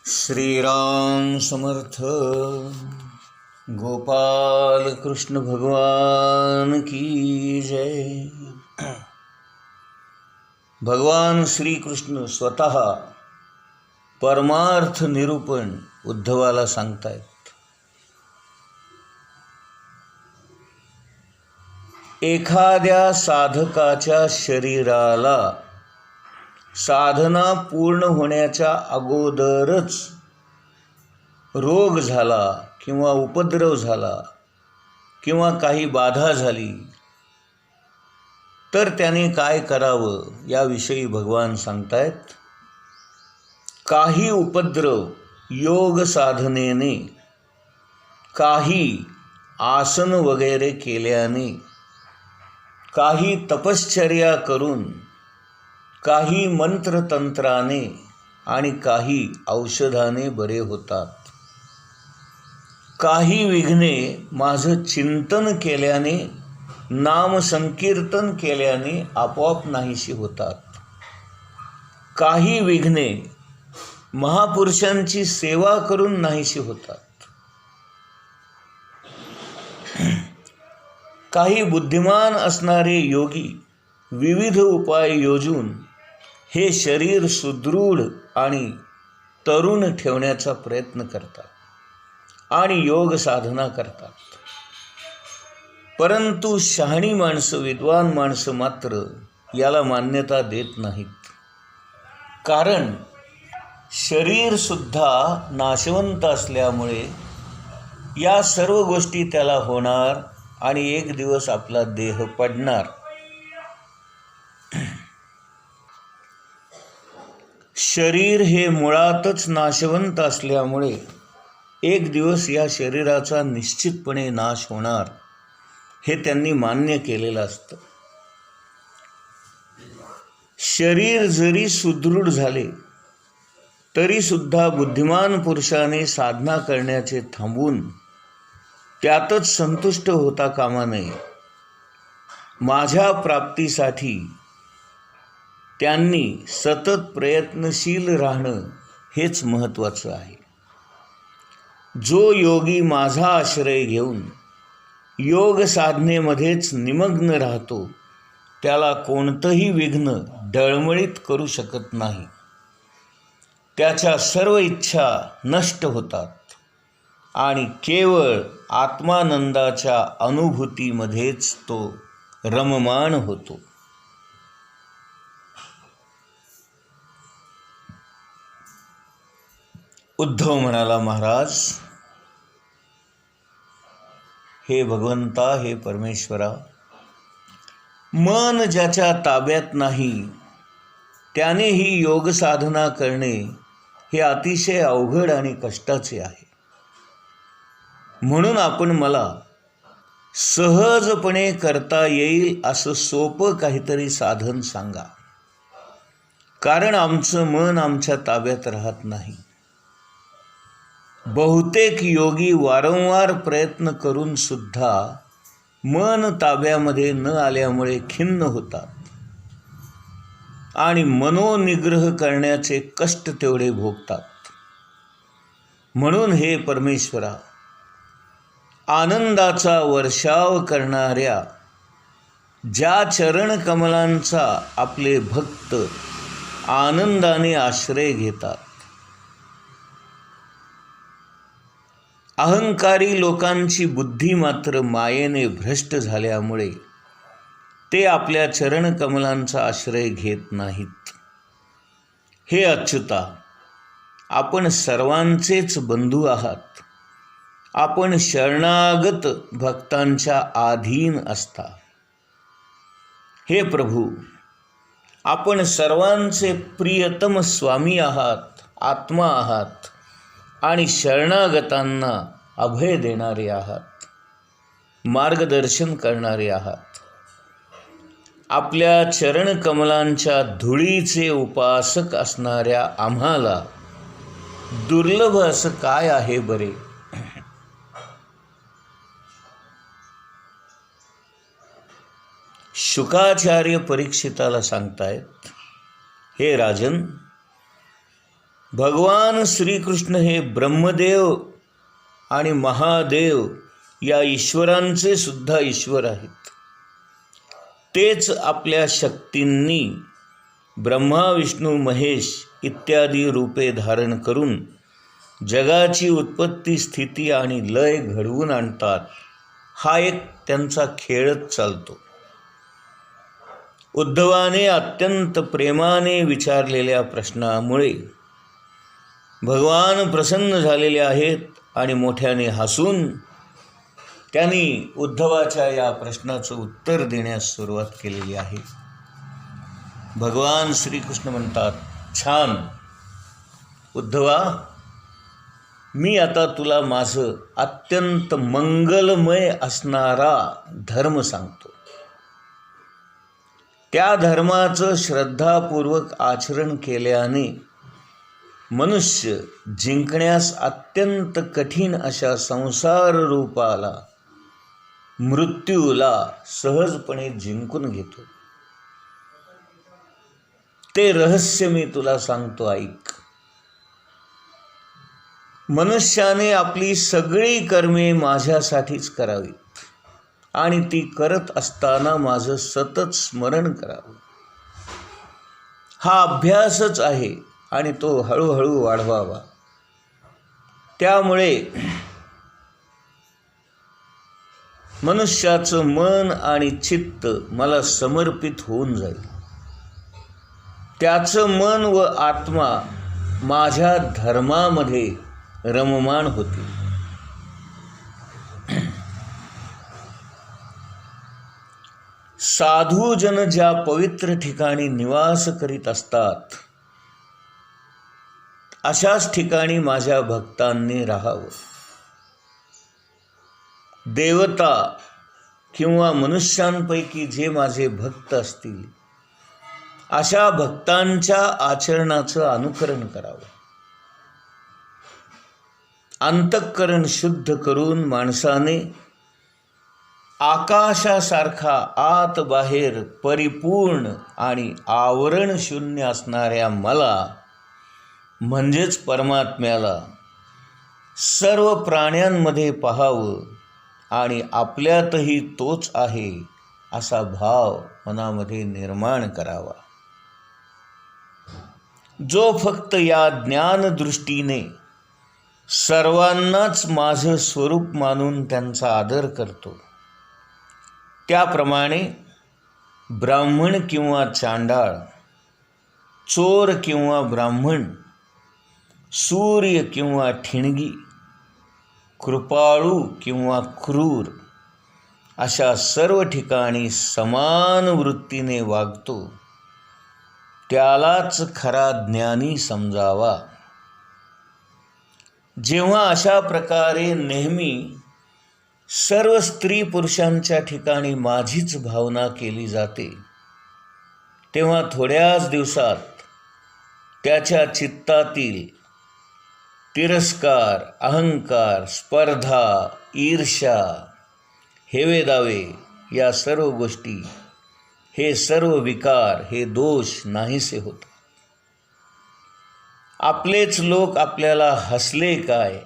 श्रीराम समर्थ. गोपाल कृष्ण भगवान की जय. भगवान श्री कृष्ण स्वतः परमार्थ निरूपण उद्धवाला सांगतायत. एखाद्या साधकाच्या शरीराला साधना पूर्ण होण्याच्या अगोदरच रोग झाला किंवा उपद्रव झाला किंवा काही बाधा झाली तर त्याने काय करावं याविषयी भगवान सांगतायत. काही उपद्रव योग साधनेने, काही आसन वगैरे केल्याने, काही तपश्चर्या करून, काही मंत्रतंत्राने आणि काही औषधाने बरे होतात. काही विघ्ने माझं चिंतन केल्याने, नामसंकीर्तन केल्याने आपोआप नाहीशी होतात. काही विघ्ने महापुरुषांची सेवा करून नाहीशी होतात. काही बुद्धिमान असणारे योगी विविध उपाय योजून हे शरीर सुदृढ आणि तरुण ठेवण्याचा प्रयत्न करतात आणि योग साधना करतात. परंतु शहाणी माणसं, विद्वान माणसं मात्र याला मान्यता देत नाहीत. कारण शरीरसुद्धा नाशवंत असल्यामुळे या सर्व गोष्टी त्याला होणार आणि एक दिवस आपला देह पडणार. शरीर हे मुळातच नाशवंत असल्यामुळे एक दिवस या शरीराचा निश्चितपणे नाश होणार हे त्यांनी मान्य केलेलं असतं. शरीर जरी सुदृढ झाले तरीसुद्धा बुद्धिमान पुरुषाने साधना करण्याचे थांबून त्यातच संतुष्ट होता कामा नये. माझ्या प्राप्तीसाठी त्यांनी सतत प्रयत्नशील राहणं हेच महत्त्वाचं आहे. जो योगी माझा आश्रय घेऊन योग साधनेमध्येच निमग्न राहतो त्याला कोणतंही विघ्न डळमळीत करू शकत नाही. त्याच्या सर्व इच्छा नष्ट होतात आणि केवळ आत्मानंदाच्या अनुभूतीमध्येच तो रममाण होतो. उद्धव म्हणाला, महाराज, हे भगवंता, हे परमेश्वरा, मन ज्याच्या ताब्यात नाही त्याने ही योग साधना करणे हे अतिशय अवघड आणि कष्टाचे आहे. म्हणून आपण मला सहजपणे करता येईल असं सोपं काहीतरी साधन सांगा. कारण आमचं मन आमच्या ताब्यात राहत नाही. बहुतेक योगी वारंवार प्रयत्न करून सुद्धा मन ताब्यामध्ये न आल्यामुळे खिन्न होतात आणि मनोनिग्रह करण्याचे कष्ट तेवढे भोगतात. म्हणून हे परमेश्वरा, आनंदाचा वर्षाव करणाऱ्या ज्या चरणकमलांचा आपले भक्त आनंदाने आश्रय घेतात, अहंकारी लोकांची बुद्धी मात्र मायेने भ्रष्ट झाल्यामुळे ते आपल्या चरणकमलांचा आश्रय घेत नाहीत. हे अच्युता, आपण सर्वांचेच बंधू आहात. आपण शरणागत भक्तांच्या अधीन असता. हे प्रभू, आपण सर्वांचे प्रियतम स्वामी आहात, आत्मा आहात आणि शरणागतांना अभय देणारे आहात, मार्गदर्शन करणारे आहात. आपल्या चरणकमलांच्या धुळीचे उपासक असणाऱ्या आम्हाला दुर्लभ असं काय आहे बरे? शुकाचार्य परीक्षिताला सांगतायत, हे राजन, भगवान श्रीकृष्ण हे ब्रह्मदेव आणि महादेव या ईश्वरांचे सुद्धा ईश्वर आहेत. तेच आपल्या शक्तींनी ब्रह्मा विष्णू महेश इत्यादी रूपे धारण करून जगाची उत्पत्ती स्थिती आणि लय घडवून आणतात. हा एक त्यांचा खेळच चालतो. उद्धवाने अत्यंत प्रेमाने विचारलेल्या प्रश्नामुळे भगवान प्रसन्न झालेले आहेत आणि मोठ्याने हसून त्यांनी उद्धवाच्या या प्रश्नाचं उत्तर देण्यास सुरुवात केलेली आहे. भगवान श्रीकृष्ण म्हणतात, छान उद्धवा, मी आता तुला माझं अत्यंत मंगलमय असणारा धर्म सांगतो. त्या धर्माचं श्रद्धापूर्वक आचरण केल्याने मनुष्य जिंकण्यास अत्यंत कठीण अशा संसार रूपाला मृत्यूला सहजपणे जिंकून घेतो. ते रहस्य मी तुला सांगतो, ऐक. मनुष्याने आपली सगळी कर्मे माझ्यासाठीच करावीत आणि ती करत असताना माझं सतत स्मरण करावं. हा अभ्यासच आहे आणि तो हळूहळू वाढवावा. त्यामुळे मनुष्याचं मन आणि चित्त मला समर्पित होऊन जाईल. त्याचं मन व आत्मा माझ्या धर्मामध्ये रममाण होतील. साधूजन ज्या पवित्र ठिकाणी निवास करीत असतात अशाच ठिकाणी माझ्या भक्तांनी राहावं. देवता किंवा मनुष्यांपैकी जे माझे भक्त असतील अशा भक्तांच्या आचरणाचं अनुकरण करावं. अंतःकरण शुद्ध करून माणसाने आकाशासारखा आत बाहेर परिपूर्ण आणि आवरण शून्य असणाऱ्या मला म्हणजेच परमात्म्याला सर्व प्राण्यांमध्ये पाहावं आणि आपल्यातही तोच आहे असा भाव मनामध्ये निर्माण करावा. जो फक्त या ज्ञानदृष्टीने सर्वांनाच माझं स्वरूप मानून त्यांचा आदर करतो, त्याप्रमाणे ब्राह्मण किंवा चांडाळ, चोर किंवा ब्राह्मण, सूर्य किंवा ठिणगी, कृपाळू किंवा क्रूर अशा सर्व ठिकाणी समान वृत्तीने वागतो, त्यालाच खरा ज्ञानी समजावा. जेव्हा अशा प्रकारे नेहमी सर्व स्त्री पुरुषांच्या ठिकाणी माझीच भावना केली जाते, तेव्हा थोड्याच दिवसात त्याच्या चित्तातील तिरस्कार, अहंकार, स्पर्धा, ईर्ष्या, हेवेदावे या सर्व गोष्टी, हे सर्व विकार, हे दोष नाहीसे होतात. आपलेच लोक आपल्याला हसले काय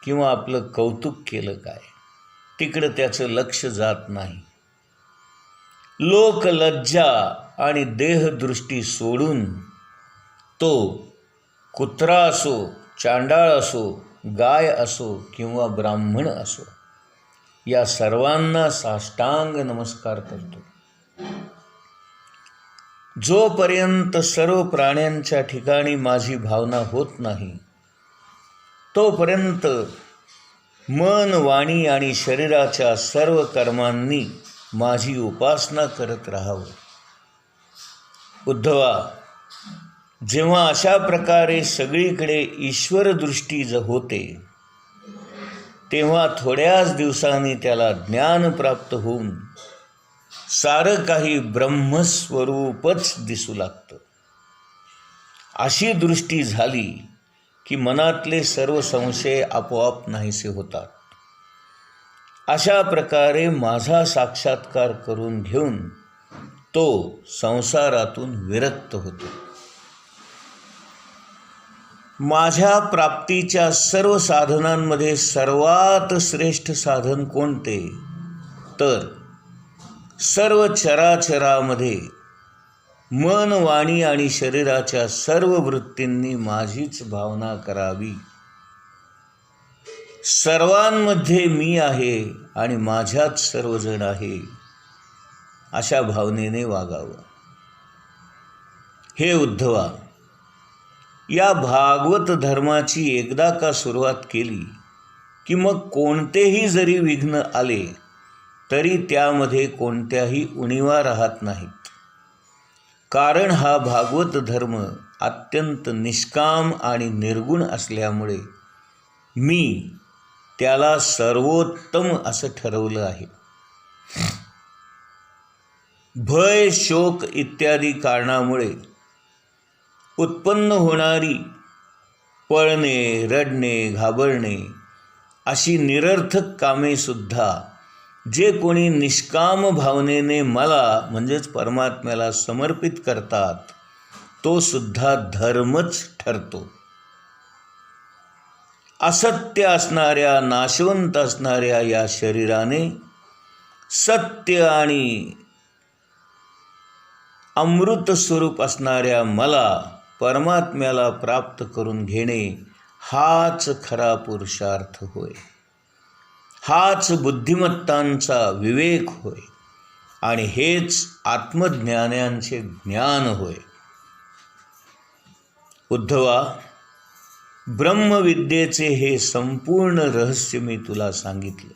किंवा आपलं कौतुक केलं काय तिकडं त्याचं लक्ष जात नाही. लोकलज्जा आणि देहदृष्टी सोडून तो कुत्रा असो, चांडाळ असो, गाय असो किंवा ब्राह्मण असो, या सर्वांना साष्टांग नमस्कार करतो. जोपर्यंत सर्व प्राण्यांच्या ठिकाणी माझी भावना होत नाही तोपर्यंत मन, वाणी आणि शरीराच्या सर्व कर्मांनी माझी उपासना करत राहावं. उद्धवा, जेव्हा अशा प्रकारे सगळीकडे ईश्वर दृष्टी होते तेव्हा थोड्याच दिवसांनी त्याला ज्ञान प्राप्त होऊन सारं काही ब्रह्मस्वरूपच दिसू लागतं. अशी दृष्टी झाली की मनातले सर्व संशय आपोआप नाहीसे होतात. अशा प्रकारे माझा साक्षात्कार करून घेऊन तो संसारातून विरक्त होतो. माझ्या प्राप्तीच्या सर्व साधनांमध्ये सर्वात श्रेष्ठ साधन कोणते? तर सर्व चराचरामध्ये मन, वाणी आणि शरीराच्या सर्व वृत्तींनी माझीच भावना करावी. सर्वांमध्ये मी आहे आणि माझ्यात सर्वजण आहे, अशा भावनेने वागावं. हे उद्धवा, या भागवत धर्माची एकदा का सुरुवात केली की मग कोणतेही जरी विघ्न आले तरी त्यामध्ये कोणत्याही उणिवा राहत नाहीत. कारण हा भागवत धर्म अत्यंत निष्काम आणि निर्गुण असल्यामुळे मी त्याला सर्वोत्तम असं ठरवलं आहे. भय, शोक इत्यादी कारणामुळे उत्पन्न होणारी पळणे, रडणे, घाबरणे अशी निरर्थक कामेसुद्धा जे कोणी निष्काम भावनेने मला म्हणजेच परमात्म्याला समर्पित करतात तो सुद्धा धर्मच ठरतो. असत्य असणाऱ्या, नाशवंत असणाऱ्या या शरीराने सत्य आणि अमृत स्वरूप असणाऱ्या मला, परमात्म्याला प्राप्त करून घेणे हाच खरा पुरुषार्थ होय. हाच बुद्धिमत्तांचा विवेक होय आणि हेच आत्मज्ञानांचे ज्ञान होय. उद्धवा, ब्रह्मविद्येचे हे संपूर्ण रहस्य मी तुला सांगितलं.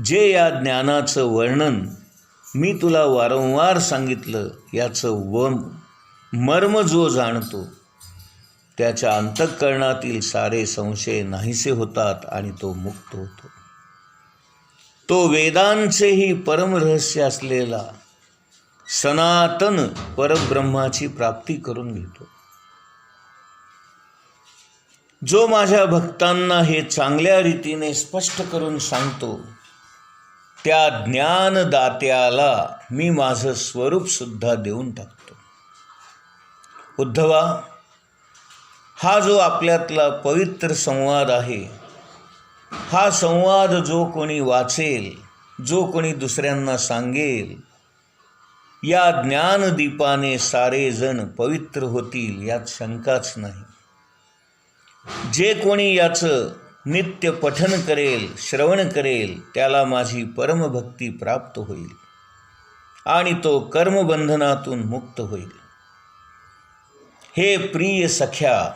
जे या ज्ञानाचं वर्णन मी तुला वारंवार सांगितलं, याचं मर्म जो जाणतो त्याच्या अंतःकरणातील सारे संशय नाहीसे होतात आणि तो मुक्त होतो. तो वेदांचेही परमरहस्य असलेला सनातन परब्रह्माची प्राप्ती करून घेतो. जो माझ्या भक्तांना हे चांगल्या रीतीने स्पष्ट करून सांगतो त्या ज्ञानदात्याला मी माझं स्वरूपसुद्धा देऊन टाकतो. उद्धवा, हा जो आपल्यातला पवित्र संवाद आहे, हा संवाद जो कोणी वाचेल, जो कोणी दुसऱ्यांना सांगेल, या ज्ञानदीपाने सारे जण पवित्र होतील यात शंकाच नाही. जे कोणी याचं नित्य पठन करेल, श्रवण करेल, त्याला माझी परमभक्ती प्राप्त होईल आणि तो कर्मबंधनातून मुक्त होईल. हे प्रिय सख्या,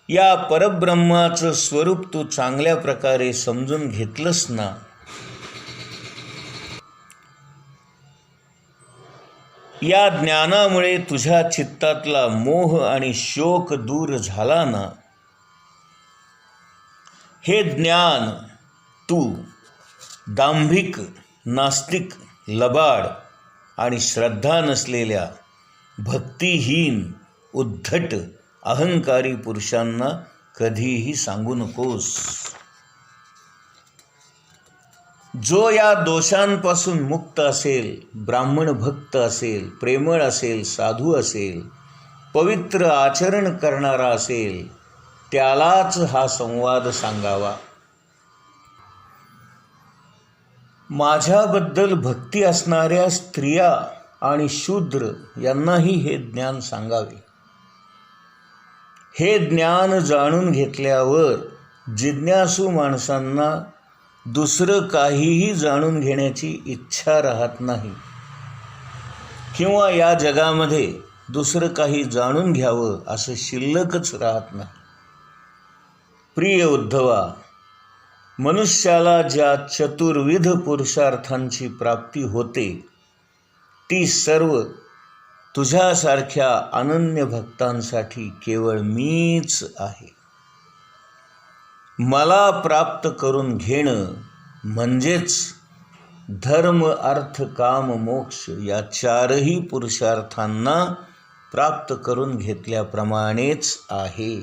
या परब्रह्माचं स्वरूप तू चांगल्या प्रकारे समजून घेतलंस ना? या ज्ञानामुळे तुझ्या चित्तातला मोह आणि शोक दूर झाला ना? हे ज्ञान तू दांभिक, नास्तिक, लबाड आणि श्रद्धा नसलेल्या भक्तिहीन, उद्धट, अहंकारी पुरुषांना कधीही सांगू नकोस. जो या दोषांपासून मुक्त असेल, ब्राह्मण भक्त असेल, प्रेमळ असेल, साधू असेल, पवित्र आचरण करणारा असेल, त्यालाच हा संवाद सांगावा. माझ्याबद्दल भक्ती असणाऱ्या स्त्रिया आणि शूद्र यांनाही हे ज्ञान सांगावे. हे ज्ञान जाणून घेतल्यावर जिज्ञासू माणसांना दुसरं काहीही जाणून घेण्याची इच्छा राहत नाही किंवा या जगामध्ये दुसरं काही जाणून घ्यावं असं शिल्लकच राहत नाही. प्रिय उद्धवा, मनुष्याला ज्या चतुर्विध पुरुषार्थांची प्राप्ती होते ती सर्व तुझ्यासारख्या अनन्य भक्तांसाठी केवळ मीच आहे. मला प्राप्त करून घेणं म्हणजेच धर्म, अर्थ, काम, मोक्ष या चारही पुरुषार्थांना प्राप्त करून घेतल्याप्रमाणेच आहे.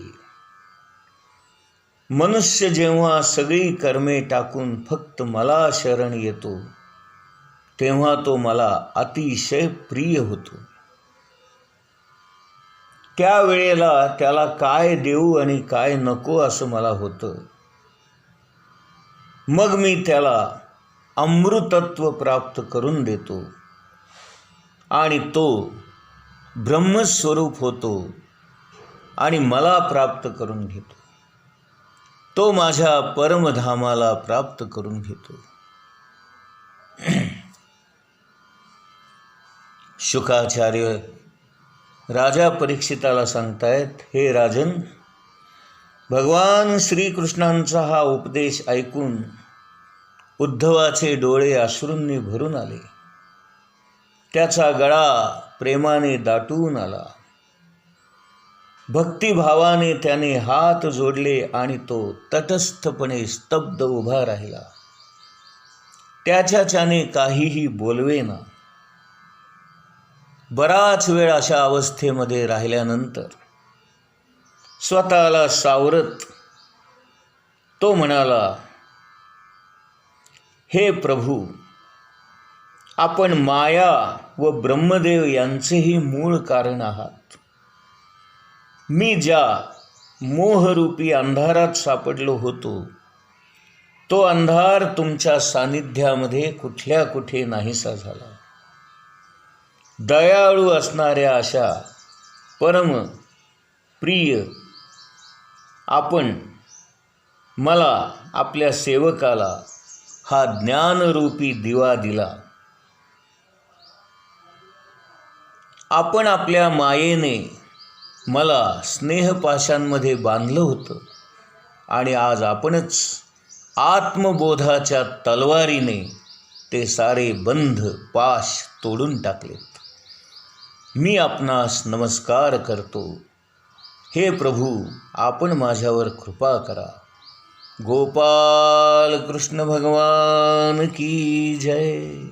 मनुष्य जेव्हा सगळी कर्मे टाकून फक्त मला शरण येतो तेव्हा तो मला अतिशय प्रिय होतो. त्यावेळेला त्याला काय देऊ आणि काय नको असं मला होतं. मग मी त्याला अमृतत्व प्राप्त करून देतो आणि तो ब्रह्मस्वरूप होतो आणि मला प्राप्त करून घेतो. तो माझ्या परमधामाला प्राप्त करून घेतो. शुकाचार्य राजा परीक्षिताला सांगतायत, हे राजन, भगवान श्रीकृष्णांचा हा उपदेश ऐकून उद्धवाचे डोळे अश्रूंनी भरून आले. त्याचा गळा प्रेमाने दाटून आला. भक्तिभावाने त्याने हात जोडले आणि तो तटस्थपणे स्तब्ध उभा राहिला. त्याच्याने काहीही बोलवेना. बराच वेळ अशा अवस्थेमध्ये राहिल्यानंतर स्वतःला सावरत तो म्हणाला, हे प्रभू, आपण माया व ब्रह्मदेव यांचेही मूळ कारण आहात. मी ज्या मोहरूपी अंधारात सापडलो होतो, तो अंधार तुमच्या सानिध्यामध्ये कुठल्या कुठे नाहीसा झाला. दयाळू असणाऱ्या अशा परम प्रिय आपण मला, आपल्या सेवकाला, हा ज्ञानरूपी दिवा दिला. आपण आपल्या मायेने मला स्नेहपाशांमध्ये बांधलं होतं आणि आज आपणच आत्मबोधाच्या तलवारीने ते सारे बंध पाश तोडून टाकलेत. मी आपणास नमस्कार करतो. हे प्रभू, आपण माझ्यावर कृपा करा. गोपाल कृष्ण भगवान की जय.